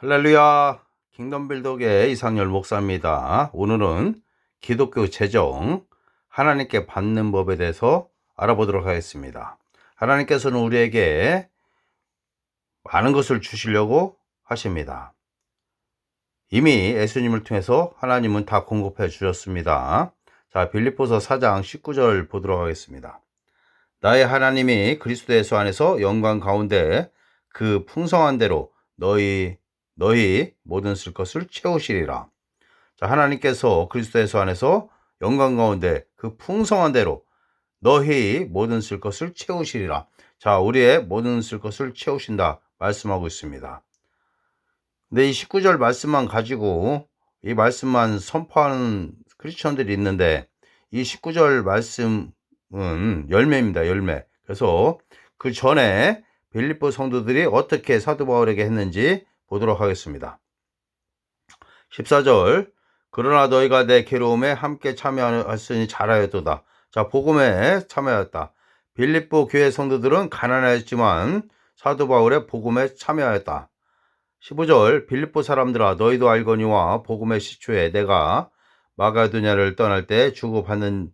할렐루야, 킹덤빌독의 이상열 목사입니다. 오늘은 기독교 재정, 하나님께 받는 법에 대해서 알아보도록 하겠습니다. 하나님께서는 우리에게 많은 것을 주시려고 하십니다. 이미 예수님을 통해서 하나님은 다 공급해 주셨습니다. 자, 빌립보서 4장 19절 보도록 하겠습니다. 나의 하나님이 그리스도 예수 안에서 영광 가운데 그 풍성한 대로 너희 모든 쓸 것을 채우시리라. 자, 하나님께서 그리스도 예수 안에서 영광 가운데 그 풍성한 대로 너희 모든 쓸 것을 채우시리라. 자, 우리의 모든 쓸 것을 채우신다 말씀하고 있습니다. 근데 이 19절 말씀만 가지고 이 말씀만 선포하는 크리스천들이 있는데, 이 19절 말씀은 열매입니다. 열매. 그래서 그 전에 빌립보 성도들이 어떻게 사도 바울에게 했는지 보도록 하겠습니다. 14절, 그러나 너희가 내 괴로움에 함께 참여하였으니 잘하였도다. 자, 복음에 참여하였다. 빌립보 교회 성도들은 가난하였지만 사도 바울의 복음에 참여하였다. 15절, 빌립보 사람들아 너희도 알거니와 복음의 시초에 내가 마가도냐를 떠날 때 주고받는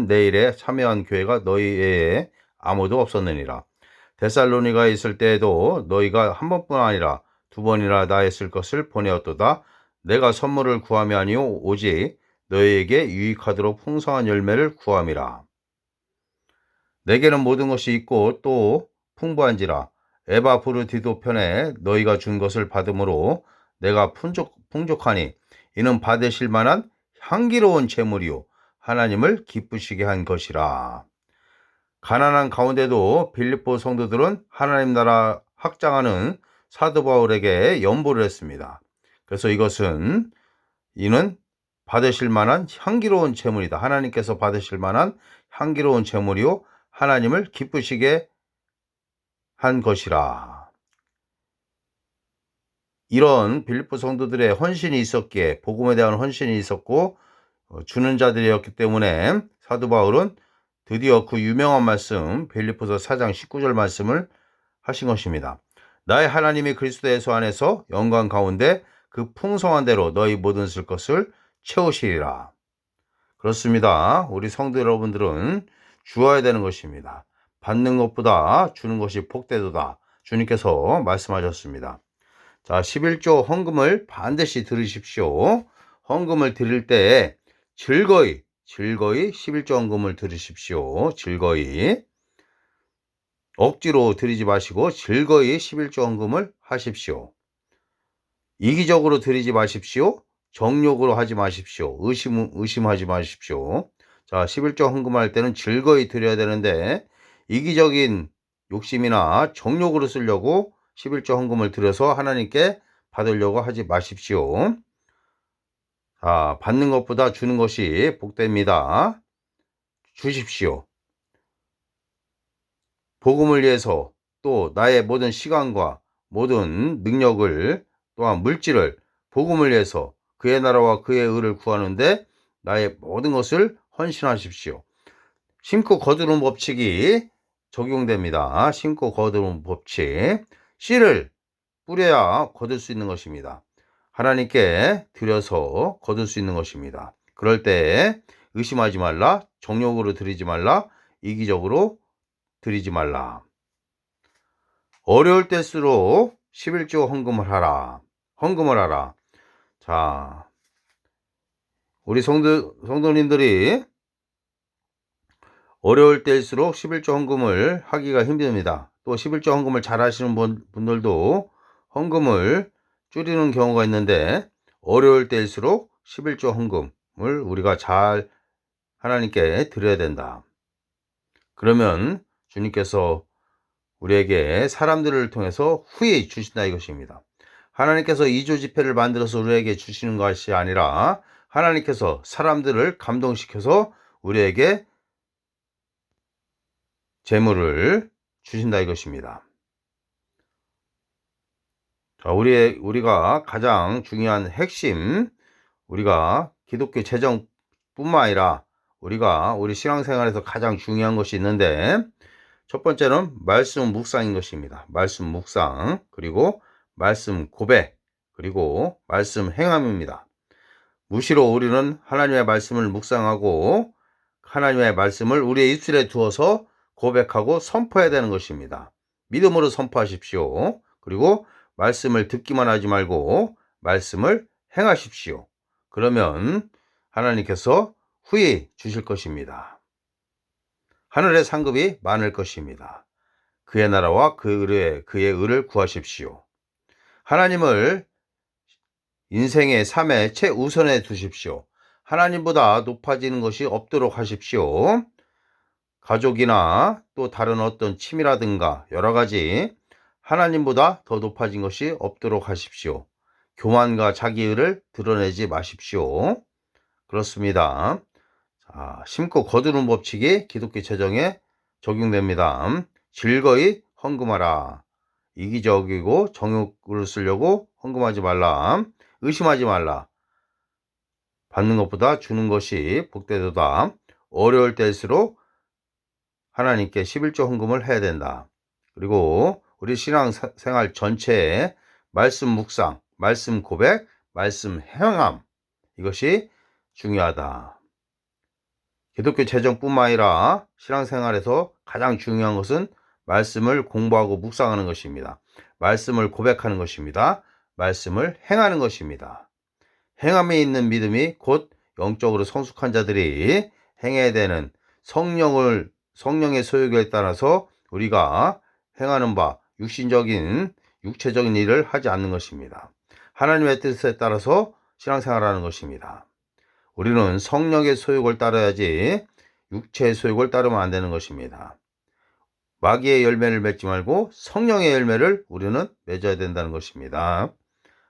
내 일에 참여한 교회가 너희 외에 아무도 없었느니라. 데살로니가에 있을 때에도 너희가 한 번뿐 아니라 두 번이나 나의 쓸 것을 보내었도다. 내가 선물을 구함이 아니오 오직 너희에게 유익하도록 풍성한 열매를 구함이라. 내게는 모든 것이 있고 또 풍부한지라. 에바브루디도 편에 너희가 준 것을 받음으로 내가 풍족하니 이는 받으실 만한 향기로운 제물이요 하나님을 기쁘시게 한 것이라. 가난한 가운데도 빌립보 성도들은 하나님 나라 확장하는 사도 바울에게 연보를 했습니다. 그래서 이는 받으실 만한 향기로운 제물이다. 하나님께서 받으실 만한 향기로운 제물이요 하나님을 기쁘시게 한 것이라. 이런 빌립보 성도들의 헌신이 있었기에, 복음에 대한 헌신이 있었고 주는 자들이었기 때문에 사도 바울은 드디어 그 유명한 말씀 빌립보서 4장 19절 말씀을 하신 것입니다. 나의 하나님이 그리스도 예수 안에서 영광 가운데 그 풍성한 대로 너희 모든 쓸 것을 채우시리라. 그렇습니다. 우리 성도 여러분들은 주어야 되는 것입니다. 받는 것보다 주는 것이 복되도다. 주님께서 말씀하셨습니다. 자, 11조 헌금을 반드시 들으십시오. 헌금을 드릴 때 즐거이 11조 헌금을 들으십시오. 즐거이. 억지로 드리지 마시고 즐거이 11조 헌금을 하십시오. 이기적으로 드리지 마십시오. 정욕으로 하지 마십시오. 의심하지 마십시오. 자, 11조 헌금할 때는 즐거이 드려야 되는데 이기적인 욕심이나 정욕으로 쓰려고 11조 헌금을 드려서 하나님께 받으려고 하지 마십시오. 자, 받는 것보다 주는 것이 복됩니다. 주십시오. 복음을 위해서 또 나의 모든 시간과 모든 능력을, 또한 물질을 복음을 위해서 그의 나라와 그의 의를 구하는데 나의 모든 것을 헌신하십시오. 심고 거두는 법칙이 적용됩니다. 심고 거두는 법칙. 씨를 뿌려야 거둘 수 있는 것입니다. 하나님께 드려서 거둘 수 있는 것입니다. 그럴 때 의심하지 말라, 정욕으로 드리지 말라, 이기적으로 드리지 말라. 어려울 때일수록 11조 헌금을 하라. 자, 우리 성도님들이 어려울 때일수록 11조 헌금을 하기가 힘듭니다. 또 11조 헌금을 잘 하시는 분들도 헌금을 줄이는 경우가 있는데, 어려울 때일수록 11조 헌금을 우리가 잘 하나님께 드려야 된다. 그러면 주님께서 우리에게 사람들을 통해서 후에 주신다 이것입니다. 하나님께서 2조 지폐를 만들어서 우리에게 주시는 것이 아니라 하나님께서 사람들을 감동시켜서 우리에게 재물을 주신다 이것입니다. 자, 우리가 가장 중요한 핵심, 우리가 기독교 재정뿐만 아니라 우리 신앙생활에서 가장 중요한 것이 있는데, 첫 번째는 말씀 묵상인 것입니다. 말씀 묵상. 그리고 말씀 고백, 그리고 말씀 행함입니다. 무시로 우리는 하나님의 말씀을 묵상하고 하나님의 말씀을 우리의 입술에 두어서 고백하고 선포해야 되는 것입니다. 믿음으로 선포하십시오. 그리고 말씀을 듣기만 하지 말고 말씀을 행하십시오. 그러면 하나님께서 후히 주실 것입니다. 하늘의 상급이 많을 것입니다. 그의 나라와 그의 의를 구하십시오. 하나님을 인생의 삶에 최우선에 두십시오. 하나님보다 높아지는 것이 없도록 하십시오. 가족이나 또 다른 어떤 취미라든가 여러 가지 하나님보다 더 높아진 것이 없도록 하십시오. 교만과 자기의를 드러내지 마십시오. 그렇습니다. 자, 심고 거두는 법칙이 기독교 재정에 적용됩니다. 즐거이 헌금하라. 이기적이고 정욕을 쓰려고 헌금하지 말라. 의심하지 말라. 받는 것보다 주는 것이 복되도다. 어려울 때일수록 하나님께 11조 헌금을 해야 된다. 그리고 우리 신앙생활 전체에 말씀 묵상, 말씀 고백, 말씀 행함, 이것이 중요하다. 기독교 재정뿐만 아니라 신앙생활에서 가장 중요한 것은 말씀을 공부하고 묵상하는 것입니다. 말씀을 고백하는 것입니다. 말씀을 행하는 것입니다. 행함에 있는 믿음이 곧 영적으로 성숙한 자들이 행해야 되는 성령의 소유에 따라서 우리가 행하는 바 육체적인 일을 하지 않는 것입니다. 하나님의 뜻에 따라서 신앙생활하는 것입니다. 우리는 성령의 소욕을 따라야지 육체의 소욕을 따르면 안 되는 것입니다. 마귀의 열매를 맺지 말고 성령의 열매를 우리는 맺어야 된다는 것입니다.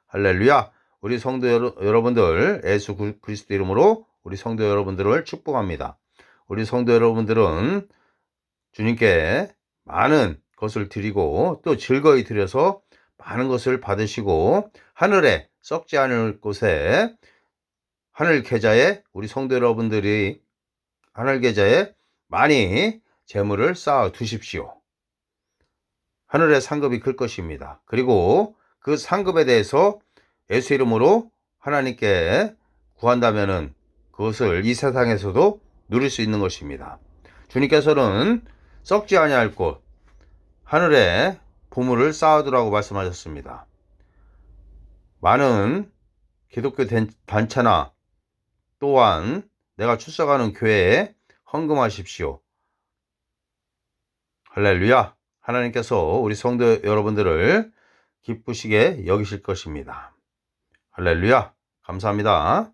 할렐루야. 우리 성도 여러분들, 예수 그리스도 이름으로 우리 성도 여러분들을 축복합니다. 우리 성도 여러분들은 주님께 많은 것을 드리고 또 즐거이 드려서 많은 것을 받으시고 하늘에 썩지 않을 곳에 하늘 계좌에 우리 성도 여러분들이 하늘 계좌에 많이 재물을 쌓아 두십시오. 하늘의 상급이 클 것입니다. 그리고 그 상급에 대해서 예수 이름으로 하나님께 구한다면은 그것을 이 세상에서도 누릴 수 있는 것입니다. 주님께서는 썩지 아니할 곳 하늘에 보물을 쌓아두라고 말씀하셨습니다. 많은 기독교 단체나 또한 내가 출석하는 교회에 헌금하십시오. 할렐루야. 하나님께서 우리 성도 여러분들을 기쁘시게 여기실 것입니다. 할렐루야. 감사합니다.